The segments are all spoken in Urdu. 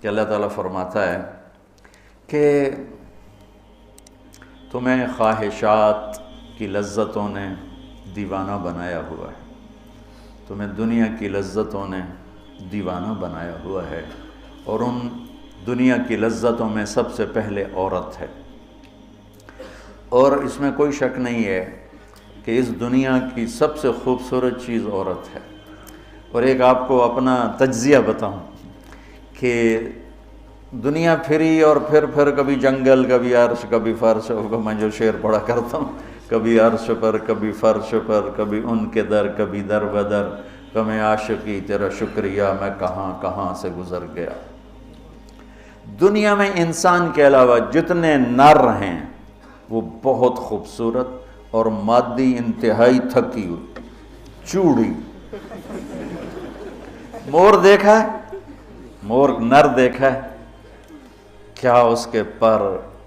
کہ اللہ تعالیٰ فرماتا ہے کہ تمہیں خواہشات کی لذتوں نے دیوانہ بنایا ہوا ہے، تمہیں دنیا کی لذتوں نے دیوانہ بنایا ہوا ہے، اور ان دنیا کی لذتوں میں سب سے پہلے عورت ہے۔ اور اس میں کوئی شک نہیں ہے کہ اس دنیا کی سب سے خوبصورت چیز عورت ہے۔ اور ایک آپ کو اپنا تجزیہ بتاؤں کہ دنیا پھری اور پھر کبھی جنگل، کبھی عرش، کبھی فرش، میں جو شعر پڑھا کرتا ہوں، کبھی عرش پر، کبھی فرش پر، کبھی ان کے در، کبھی در بدر، غم عاشقی تیرا شکریہ میں کہاں کہاں سے گزر گیا۔ دنیا میں انسان کے علاوہ جتنے نر ہیں وہ بہت خوبصورت اور مادی انتہائی تھکی ہوئی، چوڑی۔ مور دیکھا ہے؟ مور نر دیکھا ہے؟ کیا اس کے پر،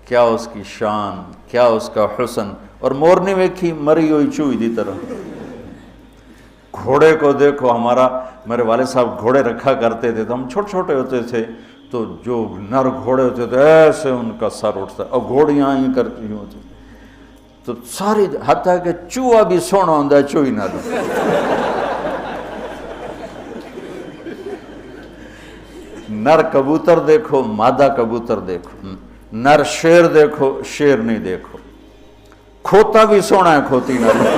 کیا اس کی شان، کیا اس کا حسن۔ اور مور نہیں ویکھی مری ہوئی چوئی دی طرح۔ گھوڑے کو دیکھو، میرے والد صاحب گھوڑے رکھا کرتے تھے، تو ہم چھوٹے چھوٹے ہوتے تھے تو جو نر گھوڑے ہوتے تھے ایسے ان کا سر اٹھتا، اور گھوڑیاں ہی کرتی ہوتی تو ساری، حتیٰ کہ چوہا بھی سونا ہوتا ہے چوئی نہ دو۔ نر کبوتر دیکھو، مادہ کبوتر دیکھو، نر شیر دیکھو، شیر نہیں دیکھو۔ کھوتا بھی سونا ہے، کھوتی نہ دو۔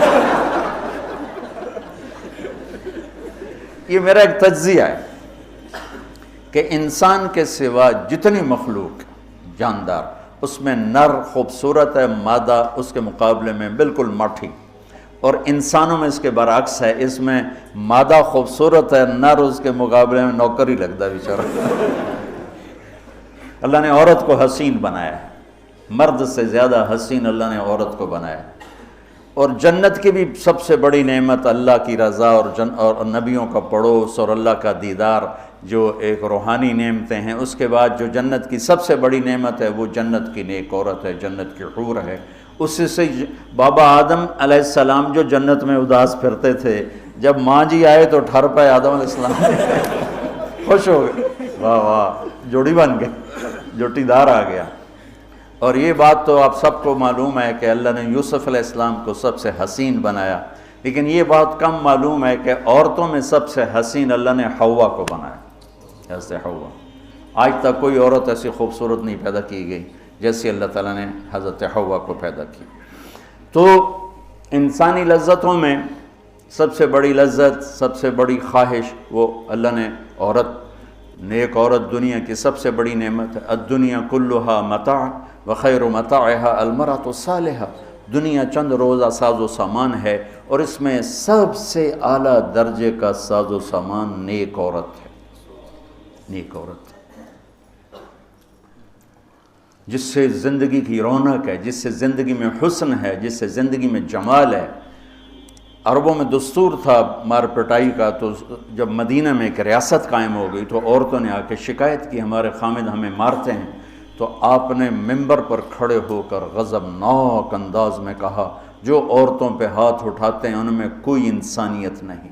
یہ میرا ایک تجزیہ ہے کہ انسان کے سوا جتنی مخلوق جاندار، اس میں نر خوبصورت ہے، مادہ اس کے مقابلے میں بالکل ماٹھی۔ اور انسانوں میں اس کے برعکس ہے، اس میں مادہ خوبصورت ہے، نر اس کے مقابلے میں نوکر ہی لگتا ہے بیچارہ۔ اللہ نے عورت کو حسین بنایا ہے، مرد سے زیادہ حسین اللہ نے عورت کو بنایا ہے۔ اور جنت کی بھی سب سے بڑی نعمت اللہ کی رضا اور نبیوں کا پڑوس اور اللہ کا دیدار، جو ایک روحانی نعمتیں ہیں۔ اس کے بعد جو جنت کی سب سے بڑی نعمت ہے وہ جنت کی نیک عورت ہے، جنت کی حور ہے۔ اس سے بابا آدم علیہ السلام جو جنت میں اداس پھرتے تھے، جب ماں جی آئے تو ٹھر پائے آدم علیہ السلام، خوش ہو گئے، واہ واہ جوڑی بن گئے، جوٹی دار آ گیا۔ اور یہ بات تو آپ سب کو معلوم ہے کہ اللہ نے یوسف علیہ السلام کو سب سے حسین بنایا، لیکن یہ بات کم معلوم ہے کہ عورتوں میں سب سے حسین اللہ نے حوا کو بنایا، ایسے حوا۔ آج تک کوئی عورت ایسی خوبصورت نہیں پیدا کی گئی جیسی اللہ تعالیٰ نے حضرت حوا کو پیدا کی۔ تو انسانی لذتوں میں سب سے بڑی لذت، سب سے بڑی خواہش وہ اللہ نے عورت، نیک عورت دنیا کی سب سے بڑی نعمت ہے۔ الدنیا کلھا متاع وخیر متاعها المرأة الصالحہ، دنیا چند روزہ ساز و سامان ہے، اور اس میں سب سے اعلیٰ درجے کا ساز و سامان نیک عورت ہے، نیک عورت، جس سے زندگی کی رونق ہے، جس سے زندگی میں حسن ہے، جس سے زندگی میں جمال ہے۔ عربوں میں دستور تھا مار پٹائی کا، تو جب مدینہ میں ایک ریاست قائم ہو گئی تو عورتوں نے آ کے شکایت کی ہمارے خامد ہمیں مارتے ہیں، تو آپ نے منبر پر کھڑے ہو کر غضبناک انداز میں کہا، جو عورتوں پہ ہاتھ اٹھاتے ہیں ان میں کوئی انسانیت نہیں۔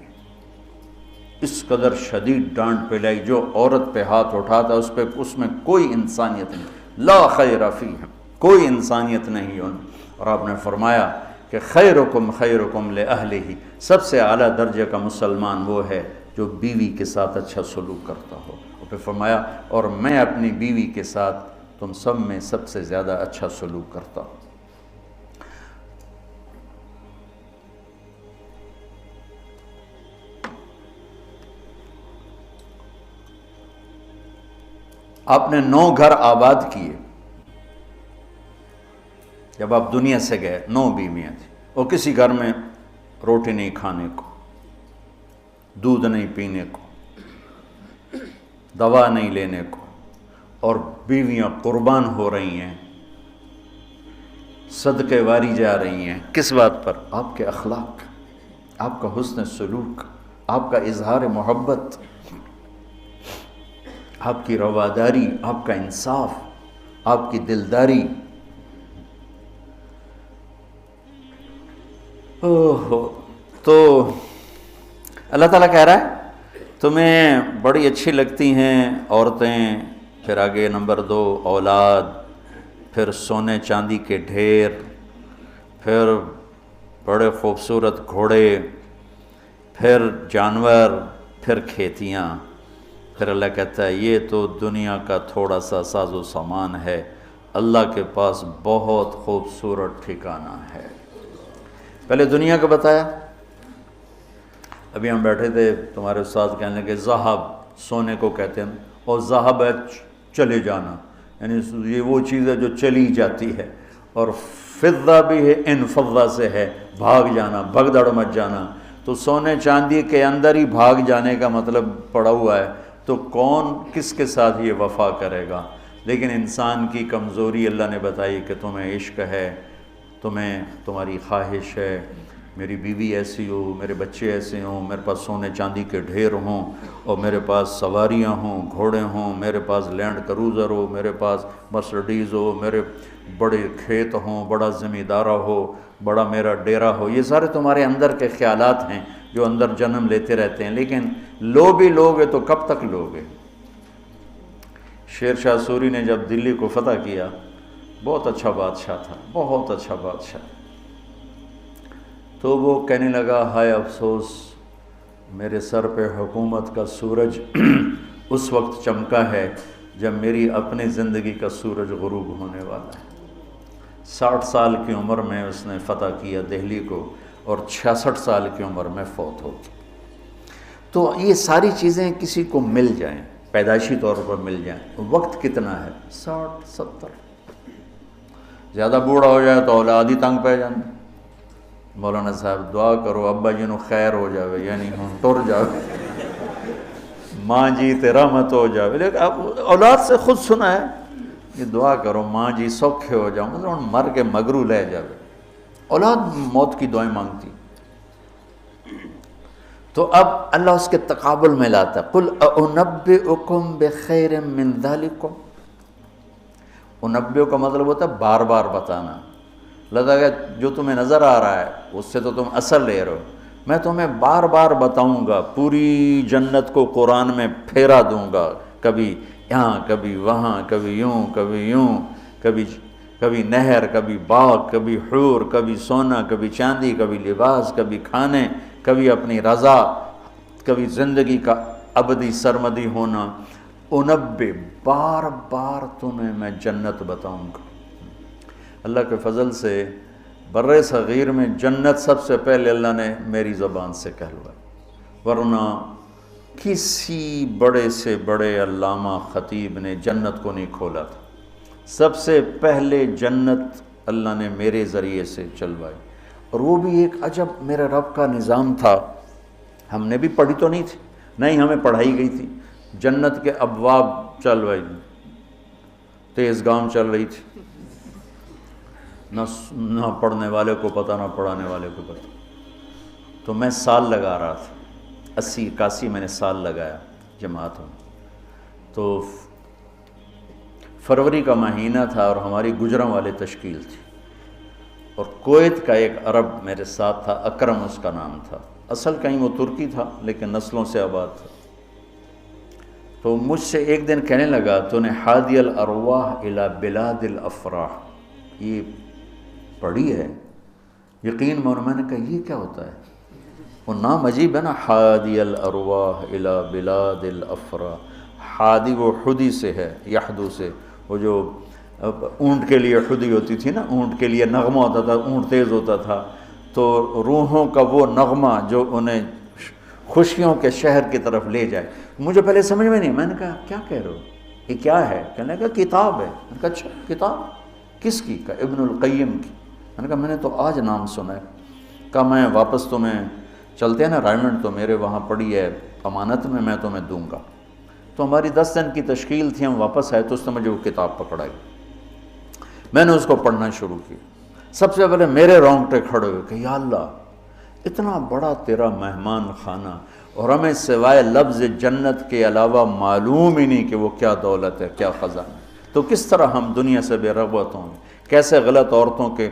اس قدر شدید ڈانٹ پلائی، جو عورت پہ ہاتھ اٹھاتا ہے اس میں کوئی انسانیت نہیں، لا خیر فیہم، کوئی انسانیت نہیں ان۔ اور آپ نے فرمایا کہ خیرکم خیرکم لأہلہ، سب سے اعلیٰ درجے کا مسلمان وہ ہے جو بیوی کے ساتھ اچھا سلوک کرتا ہو۔ اور پھر فرمایا، اور میں اپنی بیوی کے ساتھ تم سب میں سب سے زیادہ اچھا سلوک کرتا ہوں۔ آپ نے 9 گھر آباد کیے جب آپ دنیا سے گئے، 9 بیویاں تھیں، اور کسی گھر میں روٹی نہیں کھانے کو، دودھ نہیں پینے کو، دوا نہیں لینے کو، اور بیویاں قربان ہو رہی ہیں، صدقے واری جا رہی ہیں۔ کس بات پر؟ آپ کے اخلاق، آپ کا حسن سلوک، آپ کا اظہار محبت، آپ کی رواداری، آپ کا انصاف، آپ کی دلداری۔ تو اللہ تعالیٰ کہہ رہا ہے تمہیں بڑی اچھی لگتی ہیں عورتیں پھر آگے نمبر 2 اولاد، پھر سونے چاندی کے ڈھیر، پھر بڑے خوبصورت گھوڑے، پھر جانور، پھر کھیتیاں۔ پھر اللہ کہتا ہے یہ تو دنیا کا تھوڑا سا ساز و سامان ہے، اللہ کے پاس بہت خوبصورت ٹھکانہ ہے۔ پہلے دنیا کا بتایا، ابھی ہم بیٹھے تھے تمہارے استاد کہنے لگے ذہب سونے کو کہتے ہیں، اور ذہب ہے چلے جانا، یعنی یہ وہ چیز ہے جو چلی جاتی ہے، اور فضہ بھی ہے، ان فضہ سے ہے بھاگ جانا، بھگدڑ مچ جانا۔ تو سونے چاندی کے اندر ہی بھاگ جانے کا مطلب پڑا ہوا ہے، تو کون کس کے ساتھ یہ وفا کرے گا؟ لیکن انسان کی کمزوری اللہ نے بتائی کہ تمہیں عشق ہے، تمہیں تمہاری خواہش ہے میری بیوی ایسی ہو، میرے بچے ایسے ہوں، میرے پاس سونے چاندی کے ڈھیر ہوں، اور میرے پاس سواریاں ہوں، گھوڑے ہوں، میرے پاس لینڈ کروزر ہو، میرے پاس مرسڈیز ہو، میرے بڑے کھیت ہوں، بڑا زمیندارہ ہو، بڑا میرا ڈیرا ہو۔ یہ سارے تمہارے اندر کے خیالات ہیں جو اندر جنم لیتے رہتے ہیں، لیکن لو بھی لوگے تو کب تک لوگے؟ شیر شاہ سوری نے جب دلی کو فتح کیا، بہت اچھا بادشاہ تھا، بہت اچھا بادشاہ، تو وہ کہنے لگا ہائے افسوس میرے سر پہ حکومت کا سورج اس وقت چمکا ہے جب میری اپنی زندگی کا سورج غروب ہونے والا ہے۔ 60 سال کی عمر میں اس نے فتح کیا دہلی کو، اور 66 سال کی عمر میں فوت ہو گئی۔ تو یہ ساری چیزیں کسی کو مل جائیں، پیدائشی طور پر مل جائیں، وقت کتنا ہے؟ 60 70۔ زیادہ بوڑھا ہو جائے تو اولاد ہی تنگ پہ جانا۔ مولانا صاحب دعا کرو ابا جی نو خیر ہو جاوے، یعنی ہوں ٹر جاوے، ماں جی تے رحمت ہو جاوے۔ لیکن اب اولاد سے خود سنا ہے یہ دعا کرو ماں جی سوکھے ہو جاؤ، مطلب مر کے مگرو لے جاوے۔ اولاد موت کی دعائیں مانگتی، تو اب اللہ اس کے تقابل میں لاتا ہے قُلْ أَؤُنَبِّئُكُمْ بِخَيْرٍ مِّن ذَلِكُمْ۔ انبئ کا مطلب ہوتا ہے بار بار بتانا۔ لگا کہ جو تمہیں نظر آ رہا ہے اس سے تو تم اثر لے رہے ہو، میں تمہیں بار بار بتاؤں گا، پوری جنت کو قرآن میں پھیرا دوں گا، کبھی یہاں کبھی وہاں، کبھی یوں کبھی یوں، کبھی نہر، کبھی باغ، کبھی حور، کبھی سونا، کبھی چاندی، کبھی لباس، کبھی کھانے، کبھی اپنی رضا، کبھی زندگی کا ابدی سرمدی ہونا۔ انبئ، بار بار تمہیں میں جنت بتاؤں گا۔ اللہ کے فضل سے بر صغیر میں جنت سب سے پہلے اللہ نے میری زبان سے کہلوائی، ورنہ کسی بڑے سے بڑے علامہ خطیب نے جنت کو نہیں کھولا تھا۔ سب سے پہلے جنت اللہ نے میرے ذریعے سے چلوائی، اور وہ بھی ایک عجب میرے رب کا نظام تھا۔ ہم نے بھی پڑھی تو نہیں تھی، نہیں ہمیں پڑھائی گئی تھی۔ جنت کے ابواب چلوائی، تیز گام چل رہی تھی، نہ پڑھنے والے کو پتہ نہ پڑھانے والے کو پتہ۔ تو میں سال لگا رہا تھا، 80 81 میں نے سال لگایا جماعت میں۔ تو فروری کا مہینہ تھا اور ہماری گجراں والے تشکیل تھی، اور کویت کا ایک عرب میرے ساتھ تھا، اکرم اس کا نام تھا، اصل کہیں وہ ترکی تھا لیکن نسلوں سے آباد تھا۔ تو مجھ سے ایک دن کہنے لگا تو نے حادی الارواح الی بلاد الافراح یہ پڑھی ہے؟ یقین میں نے کہا یہ کیا ہوتا ہے؟ وہ نام عجیب ہے نا، حادی الارواح الی بلاد الافراح۔ حادی وہ حدی سے ہے، یحدو سے، وہ جو اونٹ کے لیے حدی ہوتی تھی نا، اونٹ کے لیے نغمہ ہوتا تھا، اونٹ تیز ہوتا تھا، تو روحوں کا وہ نغمہ جو انہیں خوشیوں کے شہر کی طرف لے جائے۔ مجھے پہلے سمجھ میں نہیں، میں نے کہا کیا کہہ رہے ہو، یہ کیا ہے؟ کہنے لگا کتاب ہے۔ میں نے کہا اچھا کتاب کس کی؟ کہا ابن القیم کی۔ میں نے کہا میں نے تو آج نام سنا ہے۔ کہا میں واپس تمہیں چلتے ہیں نا رائمنڈ، تو میرے وہاں پڑی ہے امانت میں تمہیں دوں گا۔ تو ہماری 10 دن کی تشکیل تھی، ہم واپس آئے تو اس نے مجھے وہ کتاب پکڑائی، میں نے اس کو پڑھنا شروع کی۔ سب سے پہلے میرے رونگٹے کھڑے ہوئے کہ یا اللہ اتنا بڑا تیرا مہمان خانہ، اور ہمیں سوائے لفظ جنت کے علاوہ معلوم ہی نہیں کہ وہ کیا دولت ہے، کیا خزانہ ہے۔ تو کس طرح ہم دنیا سے بے رغبت ہوں گے، کیسے غلط عورتوں کے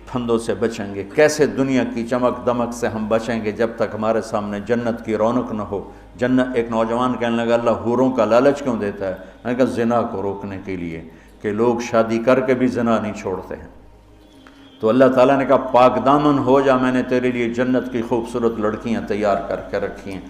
پھندوں سے بچیں گے، کیسے دنیا کی چمک دمک سے ہم بچیں گے جب تک ہمارے سامنے جنت کی رونق نہ ہو، جنت ایک نوجوان کہنے لگا اللہ حوروں کا لالچ کیوں دیتا ہے؟ میں نے کہا زنا کو روکنے کے لیے کہ لوگ شادی کر کے بھی زنا نہیں چھوڑتے ہیں۔ تو اللہ تعالیٰ نے کہا پاک دامن ہو جا، میں نے تیرے لیے جنت کی خوبصورت لڑکیاں تیار کر کے رکھی ہیں۔